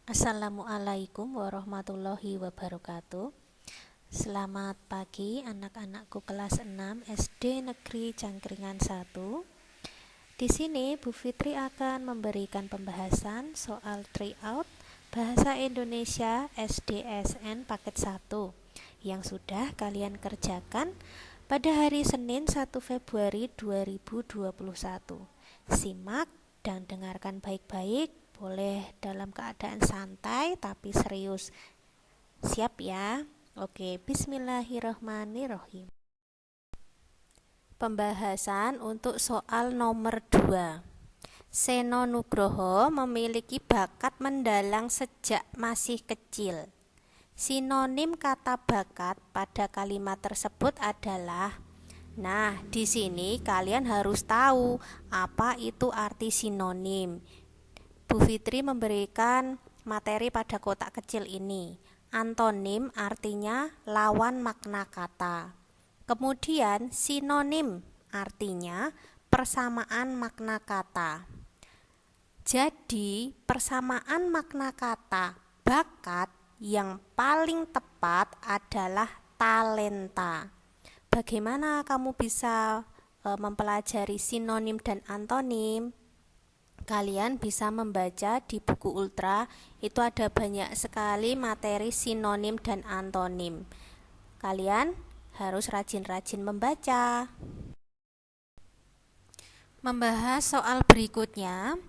Assalamualaikum warahmatullahi wabarakatuh. Selamat pagi anak-anakku kelas 6 SD Negeri Cangkringan 1. Di sini Bu Fitri akan memberikan pembahasan soal tryout Bahasa Indonesia SDSN paket 1 yang sudah kalian kerjakan pada hari Senin 1 Februari 2021. Simak dan dengarkan baik-baik, boleh dalam keadaan santai tapi serius. Siap ya? Oke, bismillahirrahmanirrahim. Pembahasan untuk soal nomor 2. Seno Nugroho memiliki bakat mendalang sejak masih kecil. Sinonim kata bakat pada kalimat tersebut adalah. Nah, di sini kalian harus tahu apa itu arti sinonim. Bu Fitri memberikan materi pada kotak kecil ini. Antonim artinya lawan makna kata. Kemudian sinonim artinya persamaan makna kata. Jadi, persamaan makna kata bakat yang paling tepat adalah talenta. Bagaimana kamu bisa mempelajari sinonim dan antonim? Kalian bisa membaca di buku Ultra, itu ada banyak sekali materi sinonim dan antonim. Kalian harus rajin-rajin membaca. Membahas soal berikutnya.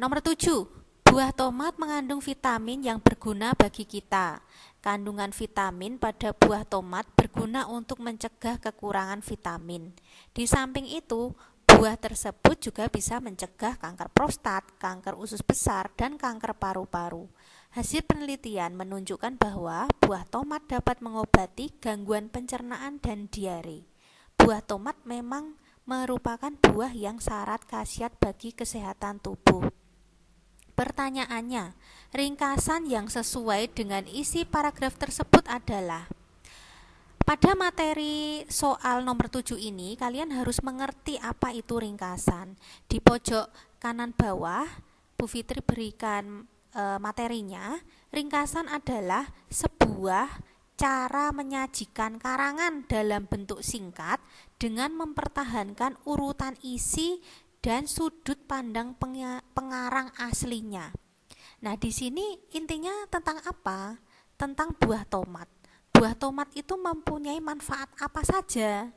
Nomor 7. Buah tomat mengandung vitamin yang berguna bagi kita. Kandungan vitamin pada buah tomat berguna untuk mencegah kekurangan vitamin. Di samping itu, buah tersebut juga bisa mencegah kanker prostat, kanker usus besar, dan kanker paru-paru. Hasil penelitian menunjukkan bahwa buah tomat dapat mengobati gangguan pencernaan dan diare. Buah tomat memang merupakan buah yang syarat khasiat bagi kesehatan tubuh. Pertanyaannya, ringkasan yang sesuai dengan isi paragraf tersebut adalah: pada materi soal nomor 7 ini, kalian harus mengerti apa itu ringkasan. Di pojok kanan bawah, Bu Fitri berikan materinya. Ringkasan adalah sebuah cara menyajikan karangan dalam bentuk singkat dengan mempertahankan urutan isi dan sudut pandang pengarang aslinya. Nah, di sini intinya tentang apa? Tentang buah tomat. Buah tomat itu mempunyai manfaat apa saja?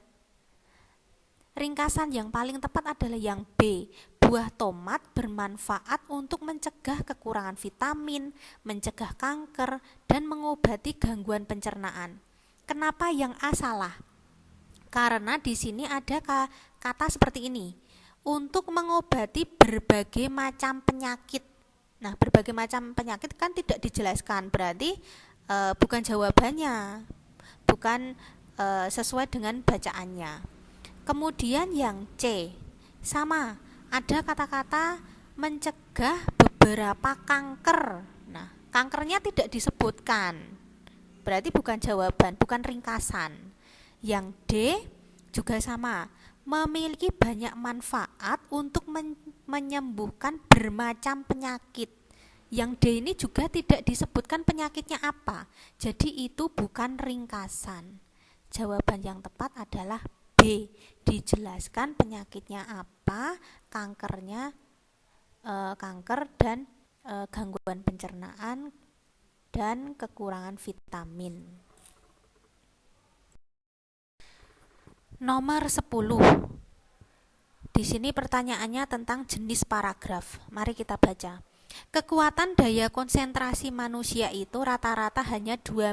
Ringkasan yang paling tepat adalah yang B. Buah tomat bermanfaat untuk mencegah kekurangan vitamin, mencegah kanker, dan mengobati gangguan pencernaan. Kenapa yang A salah? Karena di sini ada kata seperti ini. Untuk mengobati berbagai macam penyakit. Nah, berbagai macam penyakit kan tidak dijelaskan, berarti bukan jawabannya, bukan sesuai dengan bacaannya. Kemudian yang C, sama, ada kata-kata mencegah beberapa kanker. Nah, kankernya tidak disebutkan, berarti bukan jawaban, bukan ringkasan. Yang D juga sama, memiliki banyak manfaat untuk menyembuhkan bermacam penyakit. Yang D ini juga tidak disebutkan penyakitnya apa, jadi itu bukan ringkasan. Jawaban yang tepat adalah B, dijelaskan penyakitnya apa, kanker dan gangguan pencernaan dan kekurangan vitamin. Nomor 10. Di sini pertanyaannya tentang jenis paragraf. Mari kita baca. Kekuatan daya konsentrasi manusia itu rata-rata hanya 2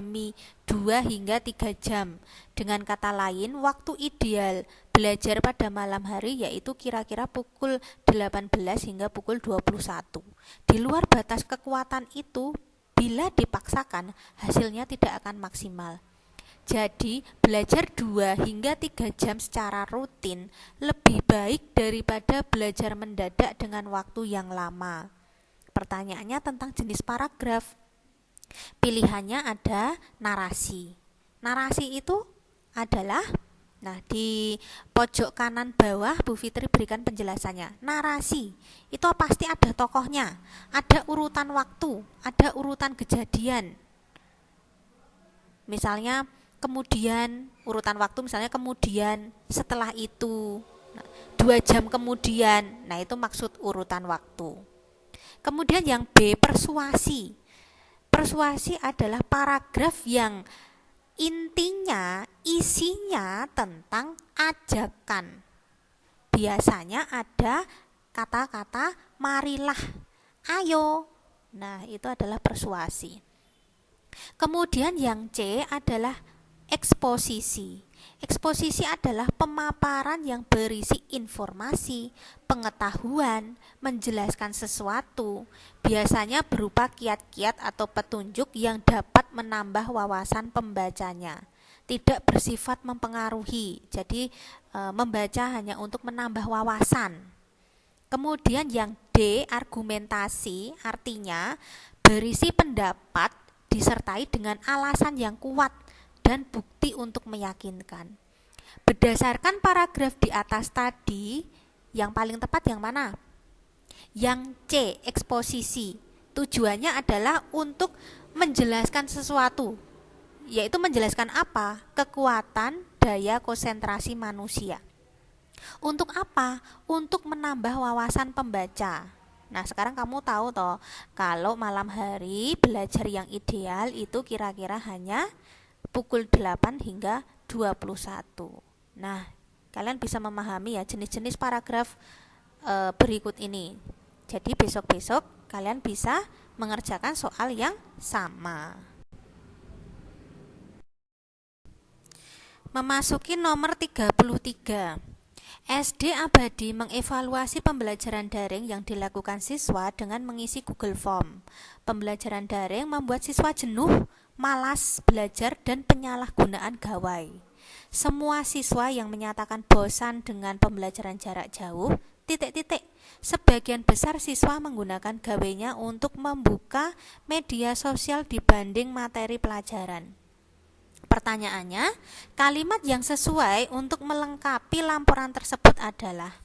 hingga 3 jam. Dengan kata lain, waktu ideal belajar pada malam hari yaitu kira-kira pukul 18 hingga pukul 21. Di luar batas kekuatan itu, bila dipaksakan, hasilnya tidak akan maksimal. Jadi, belajar 2 hingga 3 jam secara rutin lebih baik daripada belajar mendadak dengan waktu yang lama. Pertanyaannya tentang jenis paragraf. Pilihannya ada narasi. Narasi itu adalah Nah, di pojok kanan bawah Bu Fitri berikan penjelasannya. Narasi, itu pasti ada tokohnya, ada urutan waktu, ada urutan kejadian. Misalnya kemudian, urutan waktu misalnya kemudian, setelah itu, 2 jam kemudian. Nah, itu maksud urutan waktu. Kemudian yang B, persuasi. Persuasi adalah paragraf yang intinya, isinya tentang ajakan. Biasanya ada kata-kata marilah, ayo. Nah, itu adalah persuasi. Kemudian yang C adalah eksposisi. Eksposisi adalah pemaparan yang berisi informasi, pengetahuan, menjelaskan sesuatu, biasanya berupa kiat-kiat atau petunjuk yang dapat menambah wawasan pembacanya. Tidak bersifat mempengaruhi, jadi membaca hanya untuk menambah wawasan. Kemudian yang D, argumentasi, artinya berisi pendapat disertai dengan alasan yang kuat dan bukti untuk meyakinkan. Berdasarkan paragraf di atas tadi, yang paling tepat yang mana? Yang C, eksposisi. Tujuannya adalah untuk menjelaskan sesuatu, yaitu menjelaskan apa? Kekuatan daya konsentrasi manusia. Untuk apa? Untuk menambah wawasan pembaca. Nah, sekarang kamu tahu toh, kalau malam hari belajar yang ideal itu kira-kira hanya pukul 8 hingga 21. Nah, kalian bisa memahami ya jenis-jenis paragraf berikut ini. Jadi besok-besok kalian bisa mengerjakan soal yang sama. Memasuki nomor 33. SD Abadi mengevaluasi pembelajaran daring yang dilakukan siswa dengan mengisi Google Form. Pembelajaran daring membuat siswa jenuh, malas belajar, dan penyalahgunaan gawai. Semua siswa yang menyatakan bosan dengan pembelajaran jarak jauh, sebagian besar siswa menggunakan gawainya untuk membuka media sosial dibanding materi pelajaran. Pertanyaannya, kalimat yang sesuai untuk melengkapi laporan tersebut adalah,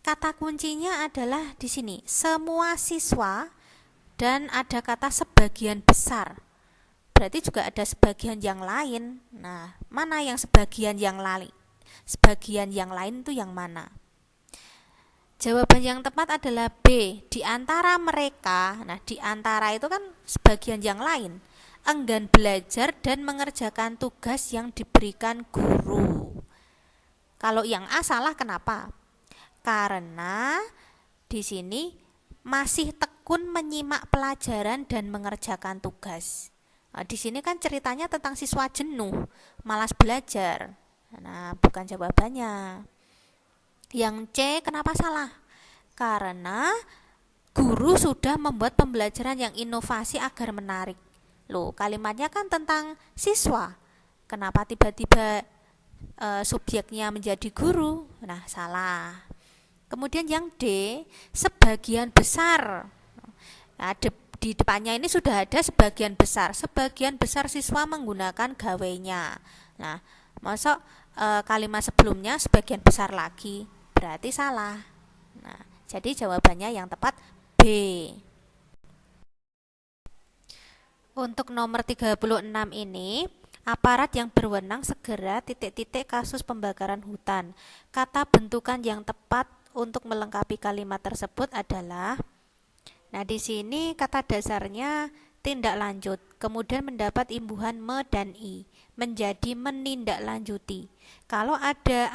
kata kuncinya adalah di sini, semua siswa, dan ada kata sebagian besar. Berarti juga ada sebagian yang lain. Nah, mana yang sebagian yang lain? Sebagian yang lain itu yang mana? Jawaban yang tepat adalah B, di antara mereka. Nah, di antara itu kan sebagian yang lain, enggan belajar dan mengerjakan tugas yang diberikan guru. Kalau yang A salah, kenapa? Karena di sini masih tekun menyimak pelajaran dan mengerjakan tugas. Nah, di sini kan ceritanya tentang siswa jenuh, malas belajar. Nah, bukan jawabannya. Yang C kenapa salah? Karena guru sudah membuat pembelajaran yang inovasi agar menarik. Loh, kalimatnya kan tentang siswa. Kenapa tiba-tiba subjeknya menjadi guru? Nah, salah. Kemudian yang D, sebagian besar. Nah, di depannya ini sudah ada sebagian besar. Sebagian besar siswa menggunakan gawainya. Nah, masuk kalimat sebelumnya sebagian besar lagi, berarti salah. Nah, jadi jawabannya yang tepat B. Untuk nomor 36 ini, aparat yang berwenang segera kasus pembakaran hutan. Kata bentukan yang tepat untuk melengkapi kalimat tersebut adalah, nah di sini kata dasarnya tindak lanjut, kemudian mendapat imbuhan me dan i, menjadi menindaklanjuti. Kalau ada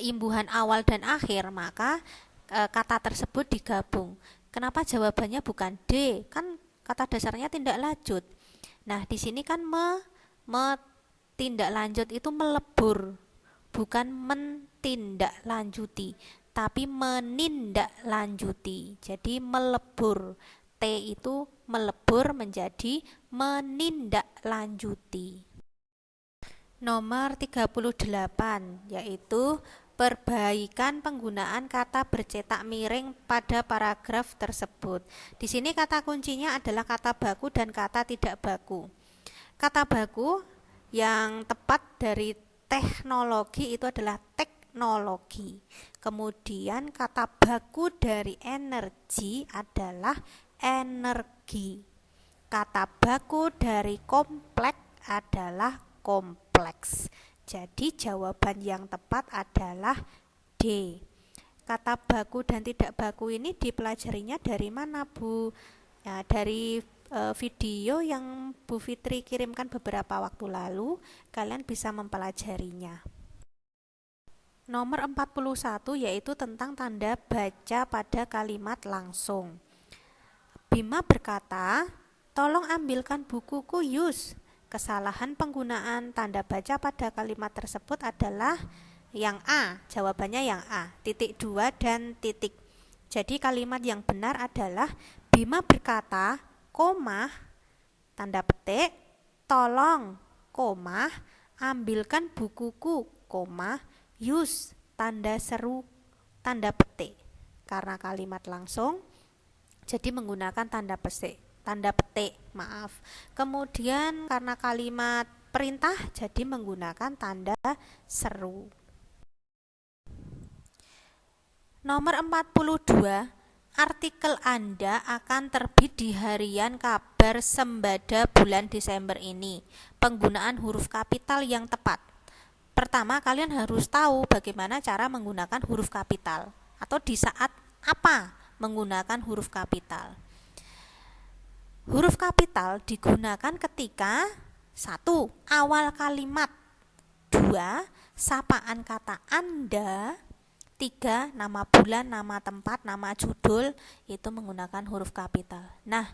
imbuhan awal dan akhir, maka kata tersebut digabung. Kenapa jawabannya bukan D? Kan kata dasarnya tindak lanjut. Nah, di sini kan tindak lanjut itu melebur, bukan mentindaklanjuti, tapi menindaklanjuti. Jadi melebur. T itu melebur menjadi menindaklanjuti. Nomor 38 yaitu perbaikan penggunaan kata bercetak miring pada paragraf tersebut. Di sini kata kuncinya adalah kata baku dan kata tidak baku. Kata baku yang tepat dari T teknologi itu adalah teknologi. Kemudian kata baku dari energi adalah energi. Kata baku dari kompleks adalah kompleks. Jadi jawaban yang tepat adalah D. Kata baku dan tidak baku ini dipelajarinya dari mana, Bu? Ya, dari video yang Bu Fitri kirimkan beberapa waktu lalu, kalian bisa mempelajarinya. Nomor 41 yaitu tentang tanda baca pada kalimat langsung. Bima berkata, "Tolong ambilkan bukuku, Yus." Kesalahan penggunaan tanda baca pada kalimat tersebut adalah yang A, jawabannya yang A, titik 2 dan titik. Jadi kalimat yang benar adalah Bima berkata, koma, tanda petik, tolong, koma, ambilkan bukuku, koma, Yus, tanda seru, tanda petik. Karena kalimat langsung, jadi menggunakan tanda petik. Kemudian karena kalimat perintah, jadi menggunakan tanda seru. Nomor 42, artikel Anda akan terbit di harian kabar Sembada bulan Desember ini. Penggunaan huruf kapital yang tepat. Pertama, kalian harus tahu bagaimana cara menggunakan huruf kapital atau di saat apa menggunakan huruf kapital. Huruf kapital digunakan ketika 1. Awal kalimat, 2. Sapaan kata Anda, 3. Nama bulan, nama tempat, nama judul itu menggunakan huruf kapital. Nah,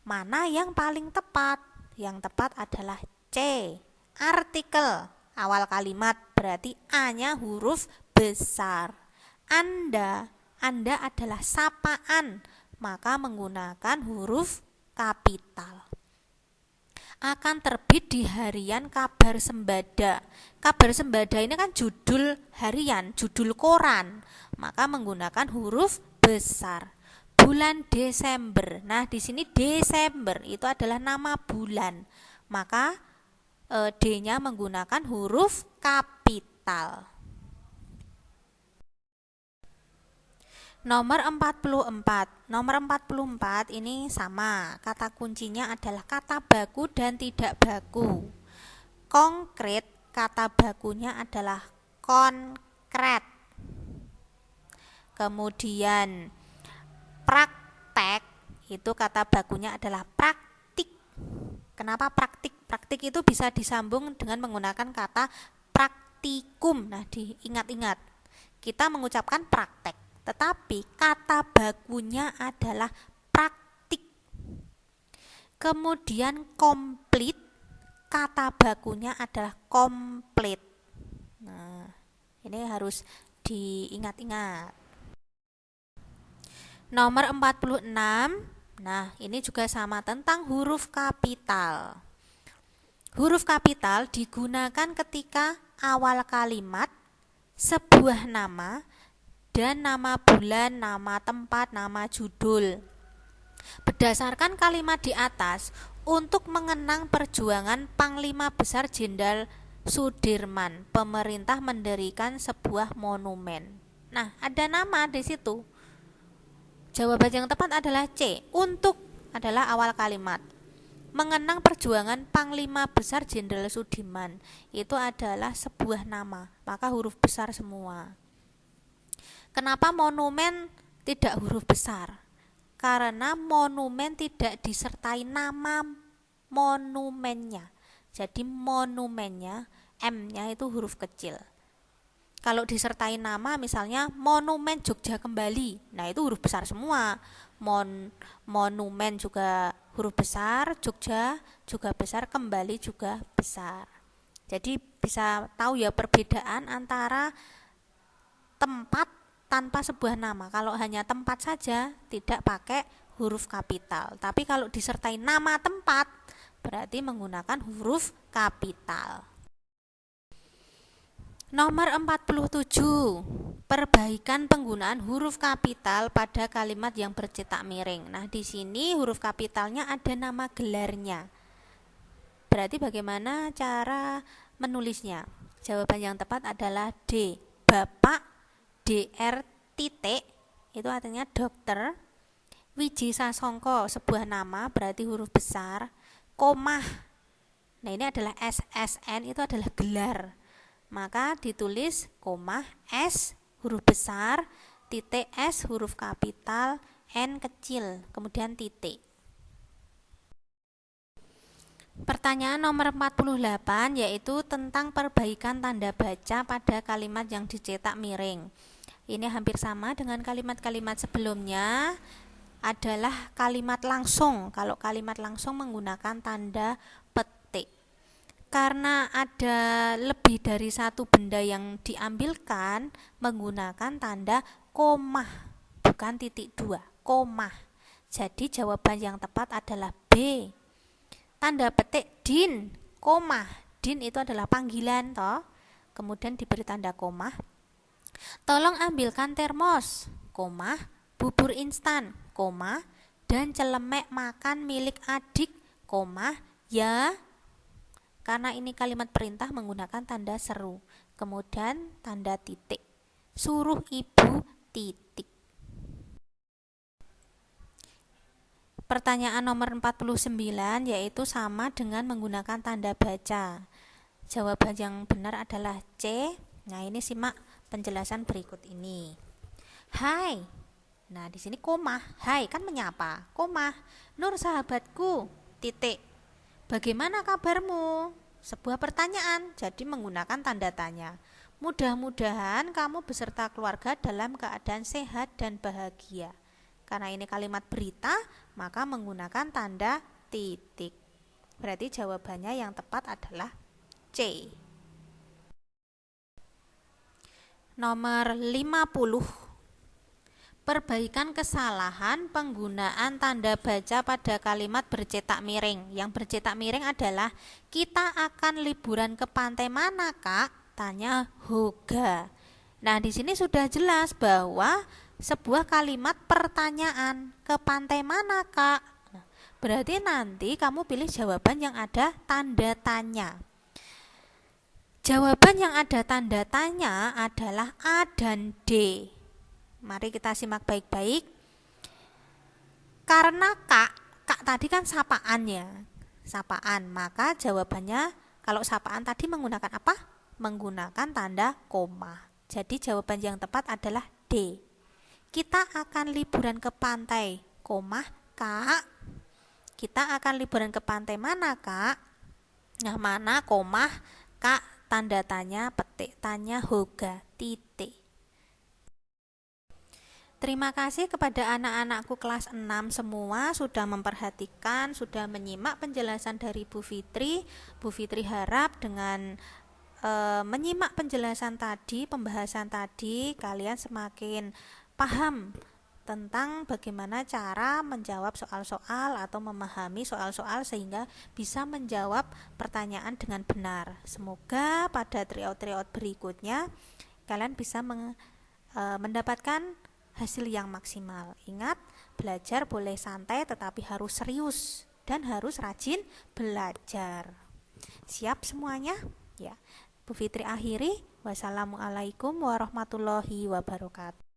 mana yang paling tepat? Yang tepat adalah C. Artikel awal kalimat berarti A-nya huruf besar. Anda adalah sapaan, maka menggunakan huruf kapital. Akan terbit di harian kabar Sembada. Kabar Sembada ini kan judul harian, judul koran, maka menggunakan huruf besar. Bulan Desember. Nah, di sini Desember itu adalah nama bulan, maka D-nya menggunakan huruf kapital. Nomor 44 ini sama, kata kuncinya adalah kata baku dan tidak baku. Konkret, kata bakunya adalah konkret. Kemudian praktek, itu kata bakunya adalah praktik. Kenapa praktik? Praktik itu bisa disambung dengan menggunakan kata praktikum. Nah, diingat-ingat, kita mengucapkan praktek, tetapi kata bakunya adalah praktik. Kemudian komplit, kata bakunya adalah komplit. Nah, ini harus diingat-ingat. Nomor 46, nah ini juga sama tentang huruf kapital. Huruf kapital digunakan ketika awal kalimat, sebuah nama, dan nama bulan, nama tempat, nama judul. Berdasarkan kalimat di atas, untuk mengenang perjuangan Panglima Besar Jenderal Sudirman, pemerintah mendirikan sebuah monumen. Nah, ada nama di situ. Jawaban yang tepat adalah C. Untuk adalah awal kalimat. Mengenang perjuangan Panglima Besar Jenderal Sudirman itu adalah sebuah nama, maka huruf besar semua. Kenapa monumen tidak huruf besar? Karena monumen tidak disertai nama monumennya. Jadi monumennya, M-nya itu huruf kecil. Kalau disertai nama misalnya Monumen Jogja Kembali, nah itu huruf besar semua. Monumen juga huruf besar, Jogja juga besar, Kembali juga besar. Jadi bisa tahu ya perbedaan antara tempat tanpa sebuah nama. Kalau hanya tempat saja tidak pakai huruf kapital, tapi kalau disertai nama tempat berarti menggunakan huruf kapital. Nomor 47, perbaikan penggunaan huruf kapital pada kalimat yang bercetak miring. Nah, di sini huruf kapitalnya ada nama gelarnya. Berarti bagaimana cara menulisnya? Jawaban yang tepat adalah D. Bapak, DR titik, itu artinya dokter. Wiji Sasongko, sebuah nama berarti huruf besar. Komah, nah ini adalah SSN, itu adalah gelar. Maka ditulis komah S huruf besar, titik S huruf kapital, N kecil, kemudian titik. Pertanyaan nomor 48 yaitu tentang perbaikan tanda baca pada kalimat yang dicetak miring. Ini hampir sama dengan kalimat-kalimat sebelumnya, adalah kalimat langsung. Kalau kalimat langsung menggunakan tanda petik. Karena ada lebih dari satu benda yang diambilkan, menggunakan tanda komah, bukan titik dua, komah. Jadi jawaban yang tepat adalah B. Tanda petik din, komah. Din itu adalah panggilan toh. Kemudian diberi tanda komah. Tolong ambilkan termos, komah, bubur instan, komah, dan celemek makan milik adik, komah, ya. Karena ini kalimat perintah menggunakan tanda seru. Kemudian tanda titik. Suruh ibu titik. Pertanyaan nomor 49 yaitu sama dengan menggunakan tanda baca. Jawaban yang benar adalah C. Nah, ini simak penjelasan berikut ini. Hai. Nah, di sini komah. Hai kan menyapa. Komah. Nur sahabatku. Titik. Bagaimana kabarmu? Sebuah pertanyaan. Jadi menggunakan tanda tanya. Mudah-mudahan kamu beserta keluarga dalam keadaan sehat dan bahagia. Karena ini kalimat berita, maka menggunakan tanda titik. Berarti jawabannya yang tepat adalah C. Nomor 50. Perbaikan kesalahan penggunaan tanda baca pada kalimat bercetak miring. Yang bercetak miring adalah, kita akan liburan ke pantai mana, Kak? Tanya Hoga. Nah, di sini sudah jelas bahwa sebuah kalimat pertanyaan, ke pantai mana, Kak? Berarti nanti kamu pilih jawaban yang ada tanda tanya. Jawaban yang ada tanda tanya adalah A dan D. Mari kita simak baik-baik. Karena Kak tadi kan sapaan ya. Sapaan, maka jawabannya kalau sapaan tadi menggunakan apa? Menggunakan tanda koma. Jadi jawaban yang tepat adalah D. Kita akan liburan ke pantai, komah, Kak. Kita akan liburan ke pantai mana, Kak? Nah, mana, komah, Kak, tanda tanya, petik tanya, Hoga, titik. Terima kasih kepada anak-anakku kelas 6 semua sudah memperhatikan, sudah menyimak penjelasan dari Bu Fitri. Bu Fitri harap dengan menyimak penjelasan tadi, pembahasan tadi, kalian semakin paham tentang bagaimana cara menjawab soal-soal atau memahami soal-soal sehingga bisa menjawab pertanyaan dengan benar. Semoga pada tryout-tryout berikutnya kalian bisa mendapatkan hasil yang maksimal. Ingat, belajar boleh santai tetapi harus serius dan harus rajin belajar. Siap semuanya? Ya. Bu Fitri akhiri. Wassalamualaikum warahmatullahi wabarakatuh.